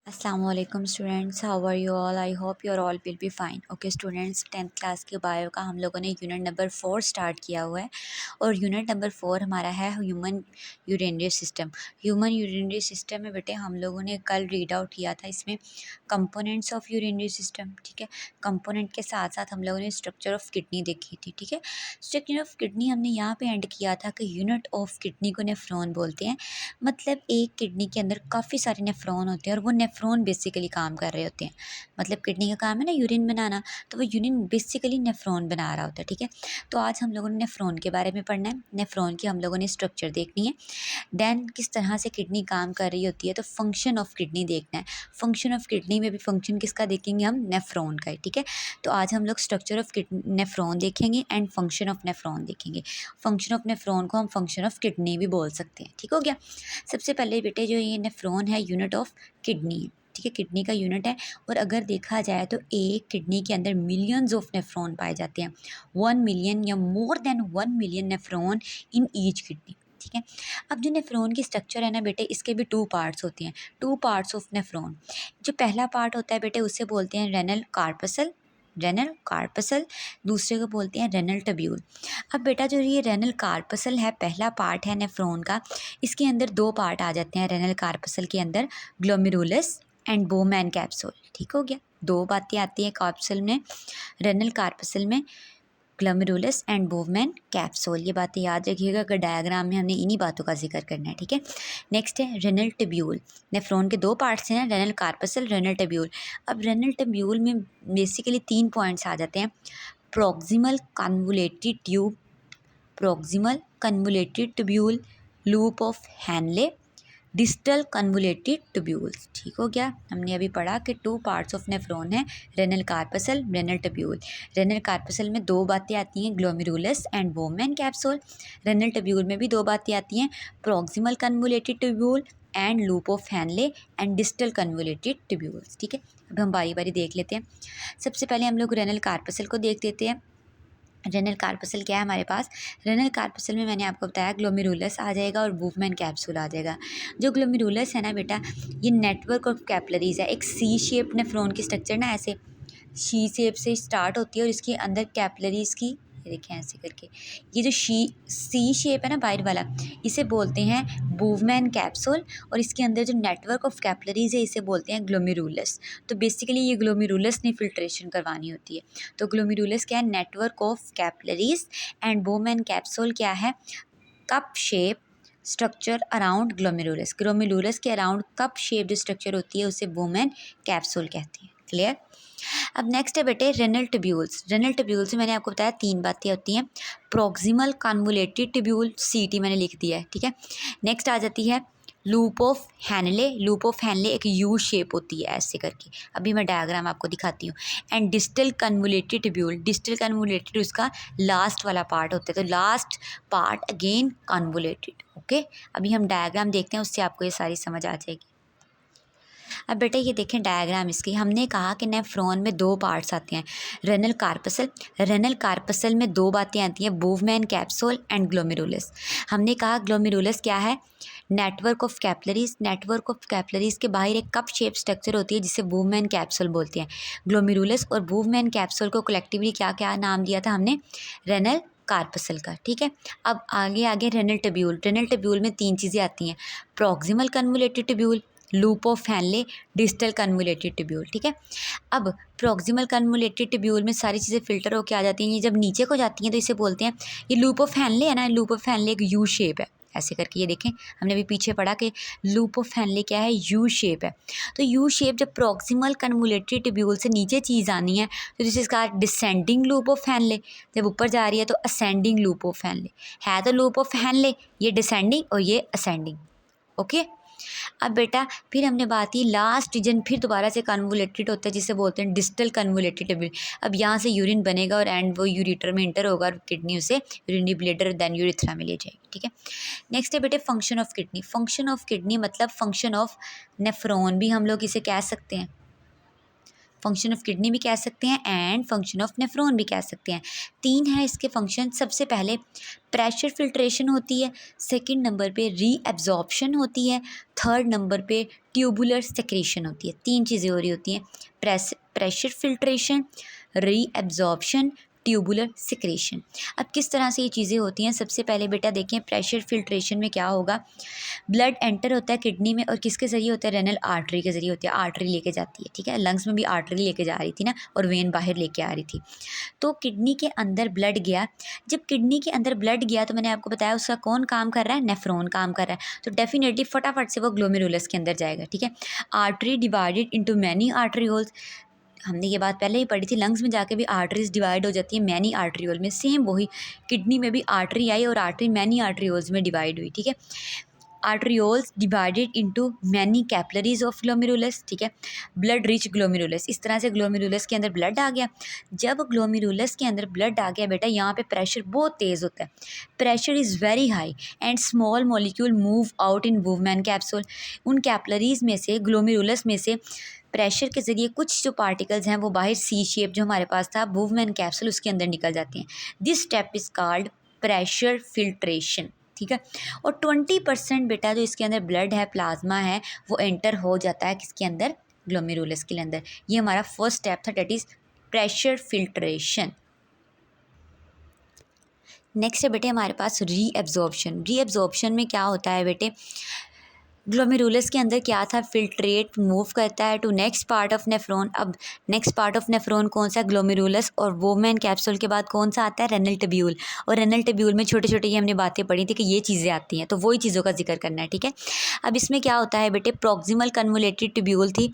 Assalamualaikum students, how are you all? I hope you all will be fine. Okay students, 10th class के bio का हम लोगों ने unit number 4 start किया हुआ है और यूनिट नंबर 4 हमारा है human urinary system. Human urinary system में बेटे हम लोगों ने कल रीड आउट किया था इसमें कंपोनेंट्स ऑफ यूरिनरी सिस्टम। ठीक है, कंपोनेंट के साथ साथ हम लोगों ने स्ट्रक्चर ऑफ किडनी देखी थी। ठीक है, स्ट्रक्चर ऑफ किडनी हमने यहाँ पे एंड किया था कि यूनिट ऑफ किडनी को नेफ्रॉन बोलते हैं। मतलब एक किडनी के अंदर काफ़ी सारे नेफ्रॉन होते हैं और वो नेफ्रॉन बेसिकली काम कर रहे होते हैं। मतलब किडनी का काम है ना यूरिन बनाना, तो वो यूरिन बेसिकली नेफ्रॉन बना रहा होता है। ठीक है, तो आज हम लोगों ने नेफ्रॉन के बारे में पढ़ना है, नेफ्रॉन की हम लोगों ने स्ट्रक्चर देखनी है, देन किस तरह से किडनी काम कर रही होती है, तो फंक्शन ऑफ किडनी देखना है। फंक्शन ऑफ किडनी में भी फंक्शन किसका देखेंगे हम? नेफ्रॉन का ही। ठीक है, तो आज हम लोग स्ट्रक्चर ऑफ नेफ्रॉन देखेंगे एंड फंक्शन ऑफ नेफ्रॉन देखेंगे। फंक्शन ऑफ नेफ्रॉन को हम फंक्शन ऑफ किडनी भी बोल सकते हैं। ठीक हो गया। सबसे पहले बेटे जो ये नेफ्रॉन है यूनिट ऑफ किडनी है। ठीक है, किडनी का यूनिट है और अगर देखा जाए तो एक किडनी के अंदर मिलियंस ऑफ नेफ्रॉन पाए जाते हैं। 1 मिलियन या more than 1 million nephron in each kidney. ठीक है, अब जो नेफ्रॉन की स्ट्रक्चर है ना बेटे, इसके भी 2 पार्ट्स होते हैं। 2 पार्ट्स ऑफ नेफ्रॉन। जो पहला पार्ट होता है बेटे उसे बोलते हैं रेनल कार्पसल, रेनल कार्पसल। दूसरे को बोलते हैं रेनल टब्यूल। अब बेटा जो ये रेनल कार्पसल है, पहला पार्ट है नेफ्रॉन का, इसके अंदर 2 पार्ट आ जाते हैं रेनल कार्पसल के अंदर, ग्लोमेरुलस एंड बोमैन कैप्सूल। ठीक हो गया, 2 बातें आती हैं कार्पसल में, रेनल कार्पसल में, ग्लोमेरुलस एंड बोवमैन कैप्सूल। ये बातें याद रखिएगा, अगर डायग्राम में हमने इन्हीं बातों का जिक्र करना है। ठीक है, नेक्स्ट है रेनल टब्यूल। नेफ्रॉन के 2 पार्ट्स हैं, रेनल कार्पसल, रेनल टब्यूल। अब रेनल टब्यूल में बेसिकली 3 पॉइंट्स आ जाते हैं। Proximal convoluted tube, proximal convoluted tubule, loop of Henle, distal convoluted tubules. ठीक हो गया, हमने अभी पढ़ा कि 2 पार्ट्स ऑफ नेफ्रॉन है, renal corpuscle, renal tubule. Renal corpuscle में 2 बातें आती हैं, glomerulus and Bowman capsule. Renal tubule में भी 2 बातें आती हैं, proximal convoluted tubule and loop of Henle and distal convoluted tubules. ठीक है, अब हम बारी बारी देख लेते हैं। सबसे पहले हम लोग रेनल कार्पसल को देख लेते हैं। रेनल कार्पसल क्या है हमारे पास? रेनल कार्पसल में मैंने आपको बताया ग्लोमेरुलस आ जाएगा और बोवमैन कैप्सूल आ जाएगा। जो ग्लोमेरुलस है ना बेटा, ये नेटवर्क ऑफ कैपिलरीज है। एक सी शेप नेफ्रॉन की स्ट्रक्चर ना ऐसे शी शेप से स्टार्ट होती है और इसके अंदर कैपिलरीज की, ये देखें ऐसे करके, ये जो सी शेप है ना बाहर वाला, इसे बोलते हैं बोवमैन कैप्सूल और इसके अंदर जो नेटवर्क ऑफ कैपिलरीज है इसे बोलते हैं ग्लोमेरुलस। तो बेसिकली ये ग्लोमेरुलस ने फिल्ट्रेशन करवानी होती है। तो ग्लोमेरुलस क्या है? Network of capillaries. And Bowman capsule क्या है? Cup shape structure around glomerulus. Glomerulus के अराउंड कप शेप जो स्ट्रक्चर होती है उसे बोवमैन कैप्सूल कहते हैं। क्लियर? अब नेक्स्ट है बेटे रेनल ट्यूब्यूल्स। रेनल ट्यूब्यूल्स में मैंने आपको बताया 3 बातें होती हैं। प्रॉक्सिमल कन्वोलेटेड ट्यूब्यूल, सीटी मैंने लिख दिया है। ठीक है, नेक्स्ट आ जाती है loop of Henle. Loop of Henle एक यू शेप होती है ऐसे करके, अभी मैं डायग्राम आपको दिखाती हूँ। And distal convoluted tubule, distal convoluted उसका लास्ट वाला पार्ट होता है, तो last part again convoluted. Okay, अभी हम डायग्राम देखते हैं, उससे आपको ये सारी समझ आ जाएगी। अब बेटा ये देखें डायग्राम इसकी, हमने कहा कि नेफ्रॉन में 2 पार्ट्स आते हैं, रेनल कार्पसल। रेनल कार्पसल में 2 बातें आती हैं, बोवमैन कैप्सूल एंड ग्लोमेरुलस। हमने कहा ग्लोमेरुलस क्या है? Network of capillaries. Network of capillaries के बाहर एक कप शेप स्ट्रक्चर होती है जिसे बोवमैन कैप्सूल बोलते हैं। ग्लोमेरुलस और बोवमैन कैप्सूल को कलेक्टिवली क्या क्या नाम दिया था हमने? रेनल कार्पसल का। ठीक है, अब आगे आगे रेनल ट्यूब्यूल। रेनल ट्यूब्यूल में 3 चीज़ें आती हैं, proximal convoluted tubule, loop of Henle, distal convoluted tubule. ठीक है, अब प्रॉक्सिमल कन्वोलेटेड ट्यूब्यूल में सारी चीज़ें फिल्टर होकर आ जाती हैं, ये जब नीचे को जाती हैं तो इसे बोलते हैं, ये लूप ऑफ हैनले है ना, लूप ऑफ हैनले एक यू शेप है ऐसे करके, ये देखें हमने अभी पीछे पढ़ा कि लूप ऑफ हैनले क्या है? यू शेप है। तो यू शेप जब प्रॉक्सिमल कन्वोलेटेड ट्यूब्यूल से नीचे चीज़ आनी है तो this is called descending loop of Henle. जब ऊपर जा रही है तो असेंडिंग लूप ऑफ हैनले है, तो लूप ऑफ हैनले ये डिसेंडिंग और ये असेंडिंग। ओके, अब बेटा फिर हमने बात की लास्ट रीजन फिर दोबारा से कन्वोलेटेड होता है जिसे बोलते हैं डिस्टल कन्वोलेटेड ट्यूब्यूल। अब यहाँ से यूरिन बनेगा और एंड वो यूरिटर में इंटर होगा और किडनी उसे यूरिनरी ब्लेडर देन यूरिथ्रा में ले जाएगी। ठीक है, नेक्स्ट है बेटे function of kidney. Function of kidney मतलब फंक्शन ऑफ नेफ्रॉन भी हम लोग इसे कह सकते हैं। फंक्शन ऑफ किडनी भी कह सकते हैं एंड फंक्शन ऑफ नेफ्रॉन भी कह सकते हैं। 3 है इसके फंक्शन। सबसे पहले प्रेशर फिल्ट्रेशन होती है, सेकंड नंबर पे रीएब्जॉर्प्शन होती है, थर्ड नंबर पे ट्यूबुलर सेक्रेशन होती है। 3 चीज़ें हो रही होती हैं, pressure filtration, reabsorption, tubular secretion. अब किस तरह से ये चीज़ें होती हैं, सबसे पहले बेटा देखें प्रेशर फिल्ट्रेशन में क्या होगा। ब्लड एंटर होता है किडनी में और किसके ज़रिए होता है, रेनल आर्टरी के ज़रिए होती है। आर्टरी लेके जाती है, ठीक है, लंग्स में भी आर्टरी लेके जा रही थी ना और वेन बाहर लेके आ रही थी। तो किडनी के अंदर ब्लड गया, जब किडनी के अंदर ब्लड गया तो मैंने आपको बताया उसका कौन काम कर रहा है, नेफ्रॉन काम कर रहा है। तो डेफिनेटली फटाफट से वो ग्लोमेरुलस के अंदर जाएगा, ठीक है। Artery divided into many artery holes, हमने ये बात पहले ही पढ़ी थी, लंग्स में जाके भी आर्टरीज डिवाइड हो जाती है मैनी आर्टरीओल में। सेम वही किडनी में भी आर्टरी आई और आर्टरी मैनी आर्टरीओल्स में डिवाइड हुई, ठीक है। Arterioles divided into many capillaries of glomerulus, ठीक है। ब्लड रिच ग्लोमेरुलस, इस तरह से ग्लोमेरुलस के अंदर ब्लड आ गया। जब ग्लोमेरुलस के अंदर ब्लड आ गया बेटा, यहाँ पे प्रेशर बहुत तेज़ होता है, pressure is very high and small molecule move out in Bowman capsule. उन कैपिलरीज में से, ग्लोमेरुलस में से प्रेशर के ज़रिए कुछ जो पार्टिकल्स हैं वो बाहर सी शेप जो हमारे पास था वुवमैन कैप्सूल उसके अंदर निकल जाते हैं। This step is called pressure filtration, ठीक है। और 20% बेटा जो इसके अंदर ब्लड है, प्लाज्मा है, वो एंटर हो जाता है किसके अंदर, ग्लोमेरुलस के अंदर। ये हमारा फर्स्ट स्टेप था, that is pressure filtration. Next है बेटे हमारे पास रीएब्जॉर्प्शन। रीएब्जॉर्प्शन में क्या होता है बेटे, ग्लोमेरुलस के अंदर क्या था, फिल्ट्रेट मूव करता है to next part of nephron. अब नेक्स्ट पार्ट ऑफ नेफ्रॉन कौन सा, ग्लोमेरुलस, और वुवमैन कैप्सूल के बाद कौन सा आता है, रेनल ट्यूब्यूल। और रेनल ट्यूब्यूल में छोटे छोटे ये हमने बातें पढ़ी थी कि ये चीज़ें आती हैं, तो वही चीज़ों का जिक्र करना है, ठीक है। अब इसमें क्या होता है बेटे, प्रॉक्सिमल कन्वोलेटेड ट्यूब्यूल थी,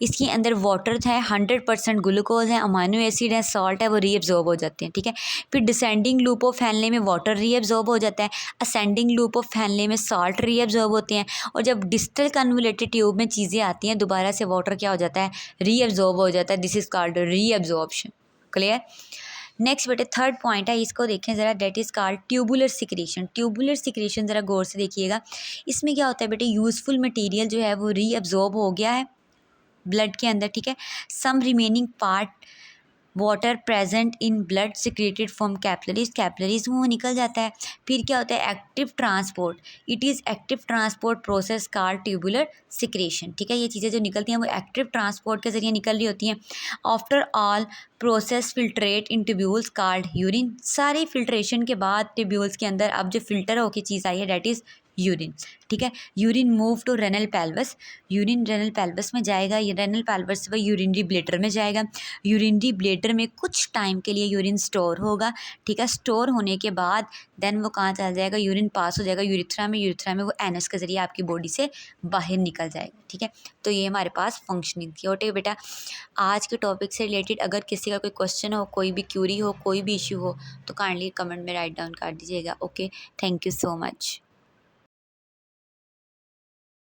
इसके अंदर वाटर है, 100% ग्लूकोज है, अमाइनो एसिड है, सॉल्ट है, वो रीएब्जॉर्ब हो जाते हैं, ठीक है। फिर डिसेंडिंग लूप ऑफ फैनले में वाटर रीएब्जॉर्ब हो जाता है, असेंडिंग लूप ऑफ फैनले में सॉल्ट रीएब्जॉर्ब होते हैं, और जब डिस्टल कन्वोलेटेड ट्यूब में चीज़ें आती हैं दोबारा से वाटर क्या हो जाता है, रीएब्जॉर्ब हो जाता है। This is called reabsorption. Clear. Next बेटे थर्ड पॉइंट है, इसको देखें ज़रा, that is called tubular secretion. Tubular secretion ज़रा गौर से देखिएगा, इसमें क्या होता है बेटे, यूज़फुल मटेरियल जो है वो रीअब्जॉर्ब हो गया है ब्लड के अंदर, ठीक है। Some remaining part water present in blood secreted from capillaries में वो निकल जाता है। फिर क्या होता है, active transport, it is active transport process called tubular secretion, ठीक है। ये चीज़ें जो निकलती हैं वो एक्टिव ट्रांसपोर्ट के ज़रिए निकल रही होती हैं। आफ्टर ऑल प्रोसेस फिल्ट्रेट इन ट्यूब्यूल्स कॉल्ड यूरिन। सारी फिल्ट्रेशन के बाद ट्यूब्यूल्स के अंदर अब जो फिल्टर होकर चीज़ आई है डेट इज़ यूरिन, ठीक है। Urine move to renal pelvis, urine renal pelvis में जाएगा, ये रेनल पेल्वस से वह यूरिनरी ब्लेडर में जाएगा। यूरिनरी ब्लेडर में कुछ टाइम के लिए यूरिन स्टोर होगा, ठीक है। स्टोर होने के बाद देन वो कहाँ चला जाएगा, यूरिन पास हो जाएगा यूरिथ्रा में, यूरिथ्रा में वो एनस के ज़रिए आपकी बॉडी से बाहर निकल जाएगा, ठीक है। तो ये हमारे पास फंक्शनिंग थी। और बेटा आज के टॉपिक से रिलेटेड अगर किसी का कोई क्वेश्चन हो, कोई भी क्यूरी हो, कोई भी इशू हो, तो काइंडली कमेंट में राइट डाउन कर दीजिएगा। Okay, thank you so much.